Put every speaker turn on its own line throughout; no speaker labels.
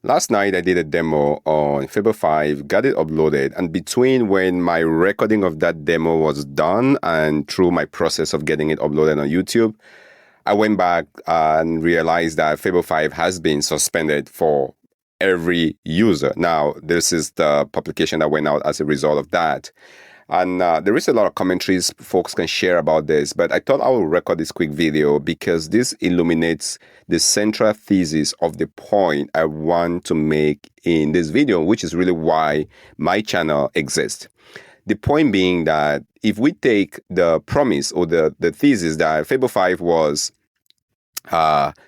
Last night I did a demo on Fable 5, got it uploaded, and between when my recording of that demo was done and through my process of getting it uploaded on YouTube, I went back and realized that Fable 5 has been suspended for every user. Now, this is the publication that went out as a result of that. And there is a lot of commentaries folks can share about this, but I thought I would record this quick video because this illuminates the central thesis of the point I want to make in this video, which is really why my channel exists. The point being that if we take the promise or the thesis that Fable 5 was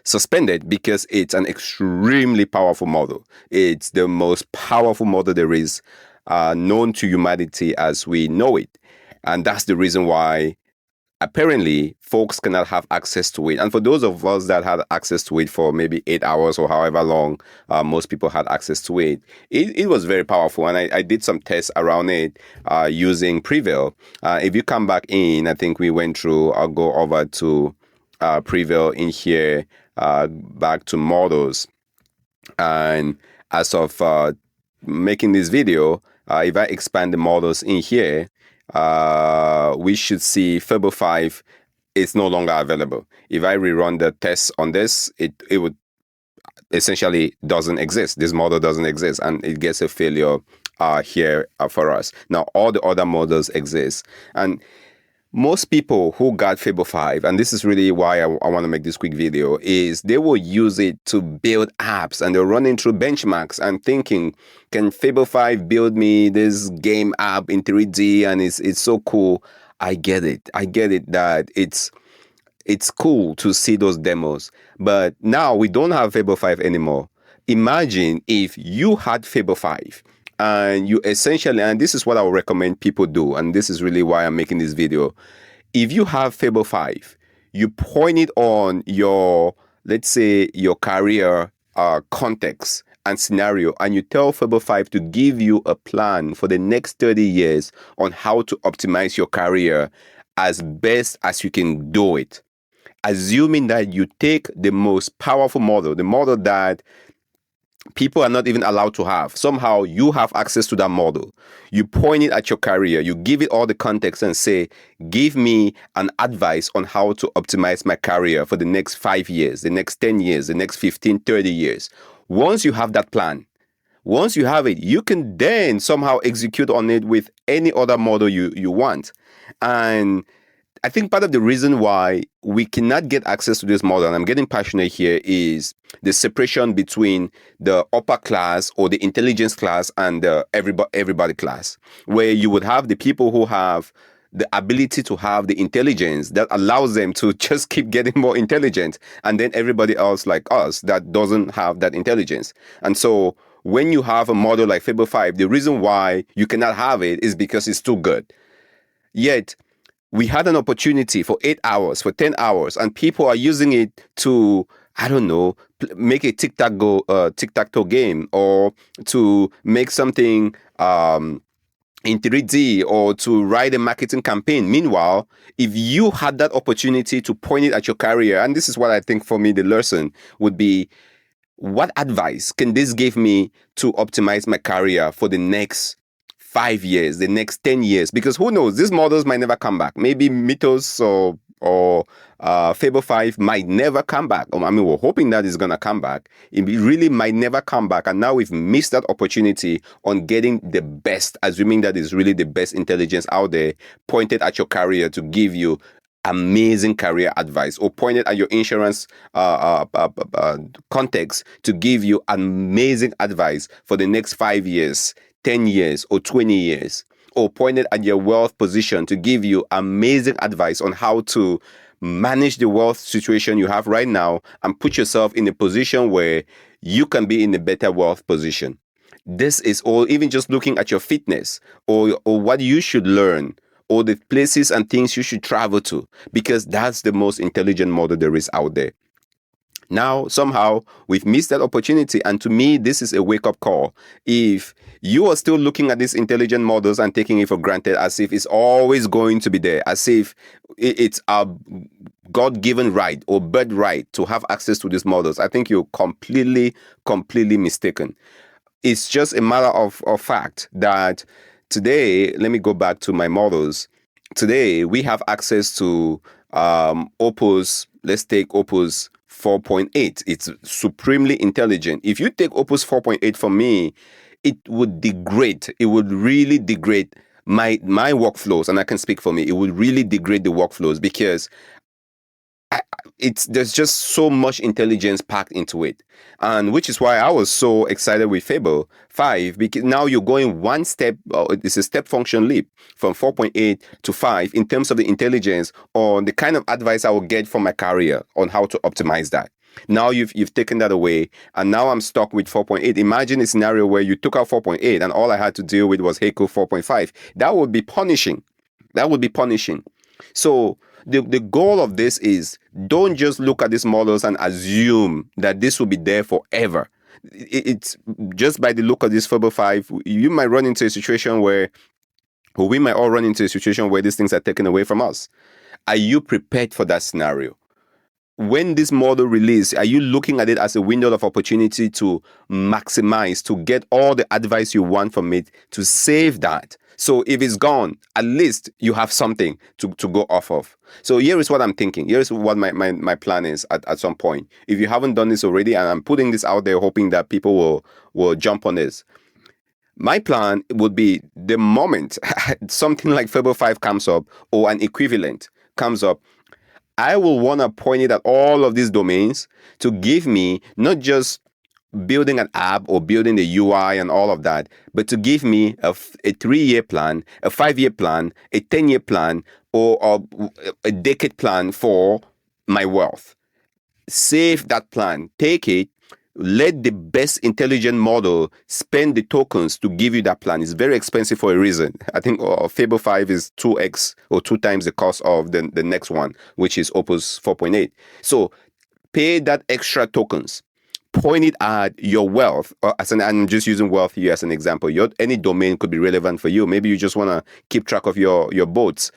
suspended because it's an extremely powerful model. It's the most powerful model there is known to humanity as we know it. And that's the reason why apparently folks cannot have access to it. And for those of us that had access to it for maybe 8 hours or however long most people had access to it, it was very powerful. And I did some tests around it using Prevail. If you come back in, I think we went through, I'll go over to Prevail in here, back to models. And as of making this video, if I expand the models in here, we should see Fable 5 is no longer available. If I rerun the tests on this, it would essentially doesn't exist. This model doesn't exist, and it gets a failure here for us. Now, all the other models exist. And most people who got Fable 5, and this is really why I want to make this quick video, is they will use it to build apps, and they're running through benchmarks and thinking, can Fable 5 build me this game app in 3D? And it's so cool. I get it. I get it that it's cool to see those demos. But now we don't have Fable 5 anymore. Imagine if you had Fable 5 and you essentially, and this is what I would recommend people do, and this is really why I'm making this video. If you have Fable 5, you point it on your, let's say, your career context and scenario, and you tell Fable 5 to give you a plan for the next 30 years on how to optimize your career as best as you can do it. Assuming that you take the most powerful model, the model that people are not even allowed to have. Somehow you have access to that model. You point it at your career. You give it all the context and say, give me an advice on how to optimize my career for the next 5 years, the next 10 years, the next 15, 30 years. Once you have that plan, once you have it, you can then somehow execute on it with any other model you want. And I think part of the reason why we cannot get access to this model, and I'm getting passionate here, is the separation between the upper class or the intelligence class and the everybody class, where you would have the people who have the ability to have the intelligence that allows them to just keep getting more intelligent, and then everybody else like us that doesn't have that intelligence. And so when you have a model like Fable 5, the reason why you cannot have it is because it's too good. Yet we had an opportunity for 8 hours, for 10 hours, and people are using it to, I don't know, make a tic-tac-toe game, or to make something in 3D, or to write a marketing campaign. Meanwhile, if you had that opportunity to point it at your career, and this is what I think for me the lesson would be, what advice can this give me to optimize my career for the next 5 years, the next 10 years? Because who knows, these models might never come back. Maybe Mythos or Fable 5 might never come back. I mean, we're hoping that it's going to come back. It really might never come back. And now we've missed that opportunity on getting the best, assuming that is really the best intelligence out there, pointed at your career to give you amazing career advice, or pointed at your insurance context to give you amazing advice for the next 5 years, 10 years, or 20 years, or pointed at your wealth position to give you amazing advice on how to manage the wealth situation you have right now and put yourself in a position where you can be in a better wealth position. This is all, even just looking at your fitness, or what you should learn, or the places and things you should travel to, because that's the most intelligent model there is out there. Now, somehow, we've missed that opportunity. And to me, this is a wake-up call. If you are still looking at these intelligent models and taking it for granted as if it's always going to be there, as if it's our God-given right or birthright to have access to these models, I think you're completely mistaken. It's just a matter of fact that today, let me go back to my models. Today, we have access to Opus. Let's take Opus 4.8. It's supremely intelligent. If you take Opus 4.8 from me, it would degrade. It would really degrade my workflows, and I can speak for me. It would really degrade the workflows because it's there's just so much intelligence packed into it, and which is why I was so excited with Fable 5, because now you're going one step. It's a step function leap from 4.8 to 5 in terms of the intelligence on the kind of advice I will get from my career on how to optimize that. Now you've taken that away, and now I'm stuck with 4.8. Imagine a scenario where you took out 4.8 and all I had to deal with was Heiko 4.5. That would be punishing. That would be punishing. So the goal of this is, don't just look at these models and assume that this will be there forever. It's just by the look of this Fable 5, you might run into a situation where, or we might all run into a situation where these things are taken away from us. Are you prepared for that scenario? When this model release, are you looking at it as a window of opportunity to maximize, to get all the advice you want from it, to save that? So if it's gone, at least you have something to go off of. So here is what I'm thinking. Here is what my plan is at some point. If you haven't done this already, and I'm putting this out there hoping that people will jump on this. My plan would be, the moment something like Fable 5 comes up or an equivalent comes up, I will want to point it at all of these domains to give me not just building an app or building the UI and all of that, but to give me a 3-year plan, a 5-year plan, a 10-year plan, or a decade plan for my wealth. Save that plan, take it, let the best intelligent model spend the tokens to give you that plan. It's very expensive for a reason. I think Fable 5 is 2x or 2 times the cost of the next one, which is Opus 4.8. So pay that extra tokens. Point it at your wealth. I'm just using wealth here as an example. Any domain could be relevant for you. Maybe you just want to keep track of your boats.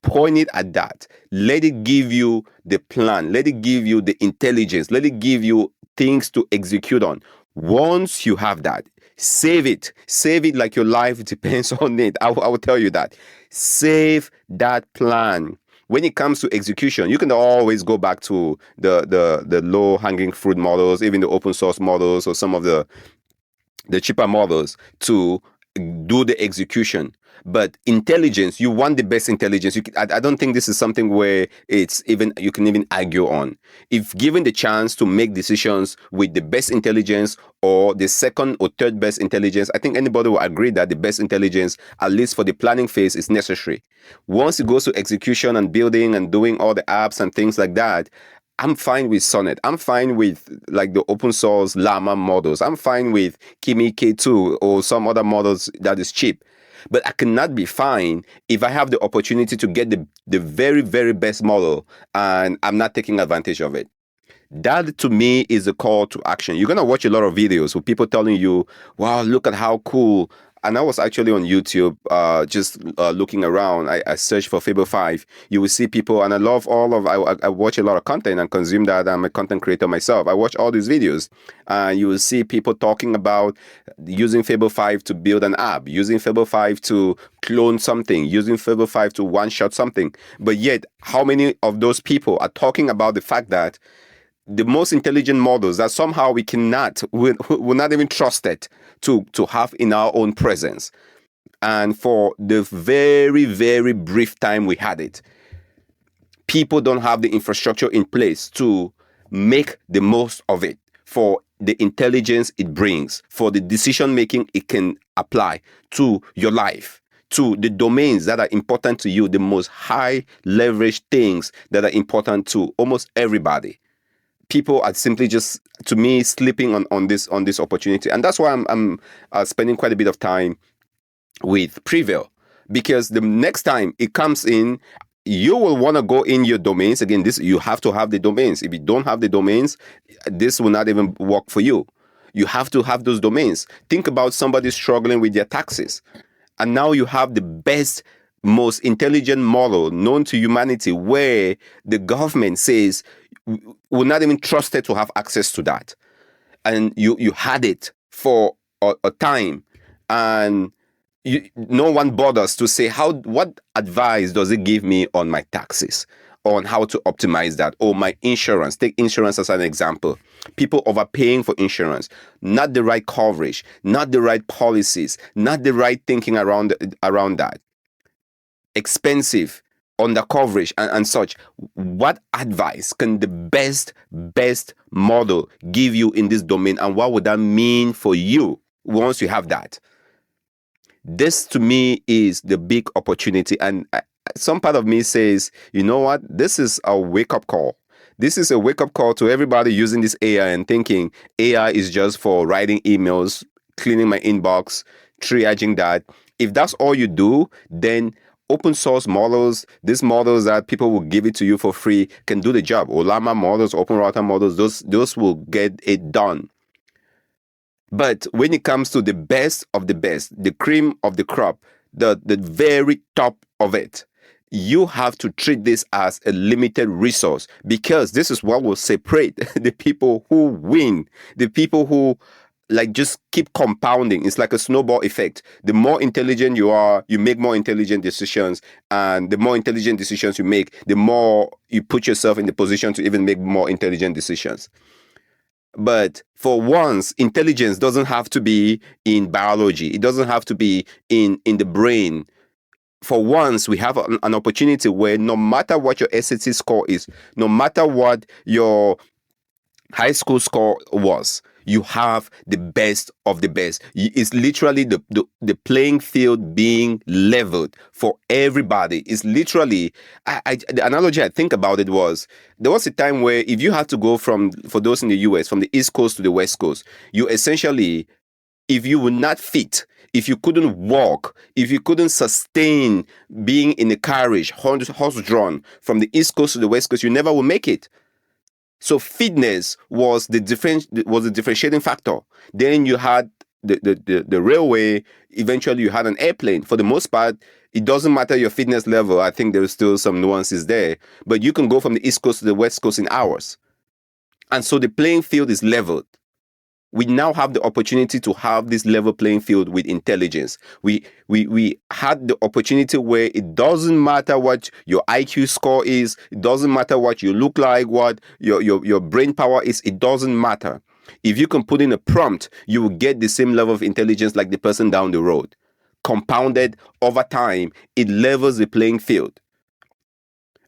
Point it at that. Let it give you the plan. Let it give you the intelligence. Let it give you things to execute on. Once you have that, save it. Save it like your life depends on it. I will tell you that. Save that plan. When it comes to execution, you can always go back to the low-hanging fruit models, even the open source models, or some of the cheaper models to do the execution. But intelligence, you want the best intelligence. I don't think this is something where you can even argue on. If given the chance to make decisions with the best intelligence or the second or third best intelligence, I think anybody will agree that the best intelligence, at least for the planning phase, is necessary. Once it goes to execution and building and doing all the apps and things like that, I'm fine with Sonnet. I'm fine with like the open source Llama models. I'm fine with Kimi K2 or some other models that is cheap. But I cannot be fine if I have the opportunity to get the very, very best model and I'm not taking advantage of it. That to me is a call to action. You're going to watch a lot of videos with people telling you, wow, look at how cool. And I was actually on YouTube just looking around. I searched for Fable 5. You will see people, and I watch a lot of content and consume that. I'm a content creator myself. I watch all these videos, and you will see people talking about using Fable 5 to build an app, using Fable 5 to clone something, using Fable 5 to one-shot something. But yet, how many of those people are talking about the fact that the most intelligent models that somehow will not even trust it to have in our own presence? And for the very, very brief time we had it, people don't have the infrastructure in place to make the most of it for the intelligence it brings, for the decision making it can apply to your life, to the domains that are important to you, the most high leverage things that are important to almost everybody. People are simply just, to me, sleeping on this opportunity, and that's why I'm spending quite a bit of time with Prevail, because the next time it comes in, you will want to go in your domains. Again, you have to have the domains. If you don't have the domains, this will not even work for you. You have to have those domains. Think about somebody struggling with their taxes, and now you have the best most intelligent model known to humanity, where the government says we're not even trusted to have access to that. And you had it for a time, and no one bothers to say what advice does it give me on my taxes, on how to optimize that, or my insurance. Take insurance as an example. People overpaying for insurance, not the right coverage, not the right policies, not the right thinking around that. Expensive, under coverage, and such. What advice can the best model give you in this domain, and what would that mean for you once you have that? This to me is the big opportunity. And some part of me says, you know what? This is a wake-up call. This is a wake-up call to everybody using this AI and thinking AI is just for writing emails, cleaning my inbox, triaging that. If that's all you do, then open source models, these models that people will give it to you for free, can do the job. Olama models, open router models, those will get it done. But when it comes to the best of the best, the cream of the crop, the very top of it, you have to treat this as a limited resource, because this is what will separate the people who win, the people who like just keep compounding. It's like a snowball effect. The more intelligent you are, you make more intelligent decisions, and the more intelligent decisions you make, the more you put yourself in the position to even make more intelligent decisions. But for once, intelligence doesn't have to be in biology. It doesn't have to be in the brain. For once, we have an opportunity where no matter what your SAT score is, no matter what your high school score was, you have the best of the best. It's literally the playing field being leveled for everybody. It's literally, the analogy I think about it was, there was a time where if you had to go for those in the US, from the East Coast to the West Coast, you essentially, if you were not fit, if you couldn't walk, if you couldn't sustain being in a carriage, horse-drawn, from the East Coast to the West Coast, you never will make it. So fitness was the differentiating factor. Then you had the railway. Eventually, you had an airplane. For the most part, it doesn't matter your fitness level. I think there's still some nuances there, but you can go from the East Coast to the West Coast in hours. And so the playing field is leveled. We now have the opportunity to have this level playing field with intelligence. We had the opportunity where it doesn't matter what your IQ score is, it doesn't matter what you look like, what your brain power is, it doesn't matter. If you can put in a prompt, you will get the same level of intelligence like the person down the road. Compounded over time, it levels the playing field.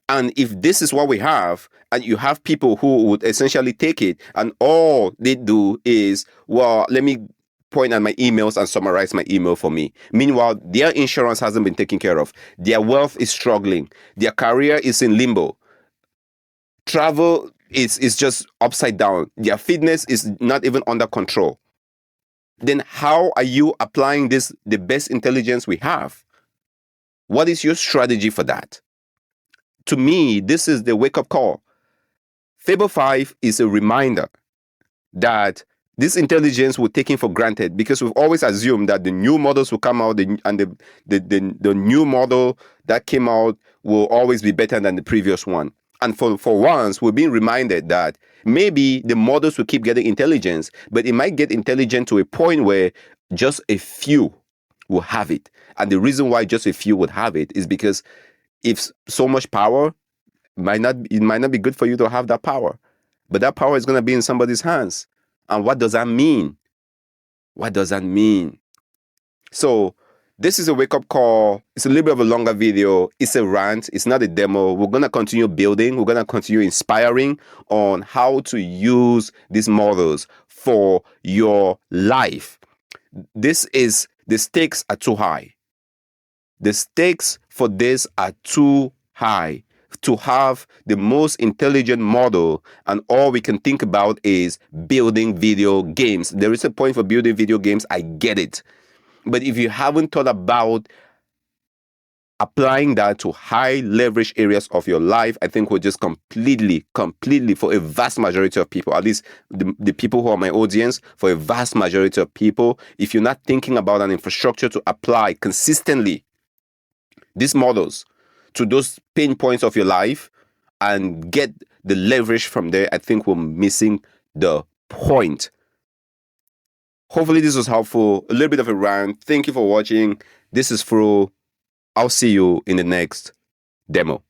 And if this is what we have, and you have people who would essentially take it, and all they do is, well, let me point at my emails and summarize my email for me. Meanwhile, their insurance hasn't been taken care of. Their wealth is struggling. Their career is in limbo. Travel is just upside down. Their fitness is not even under control. Then how are you applying the best intelligence we have? What is your strategy for that? To me, this is the wake-up call. Fable 5 is a reminder that this intelligence we're taking for granted, because we've always assumed that the new models will come out, and the new model that came out will always be better than the previous one. And for once, we're being reminded that maybe the models will keep getting intelligence, but it might get intelligent to a point where just a few will have it. And the reason why just a few would have it is because if so much power, it might not be good for you to have that power. But that power is going to be in somebody's hands. And what does that mean? What does that mean? So this is a wake-up call. It's a little bit of a longer video. It's a rant. It's not a demo. We're going to continue building. We're going to continue inspiring on how to use these models for your life. The stakes are too high. The stakes for this are too high to have the most intelligent model, and all we can think about is building video games. There is a point for building video games, I get it. But if you haven't thought about applying that to high leverage areas of your life, I think we're just completely, for a vast majority of people, at least the people who are my audience, for a vast majority of people, if you're not thinking about an infrastructure to apply consistently, these models to those pain points of your life and get the leverage from there, I think we're missing the point. Hopefully, this was helpful. A little bit of a rant. Thank you for watching. This is Fro. I'll see you in the next demo.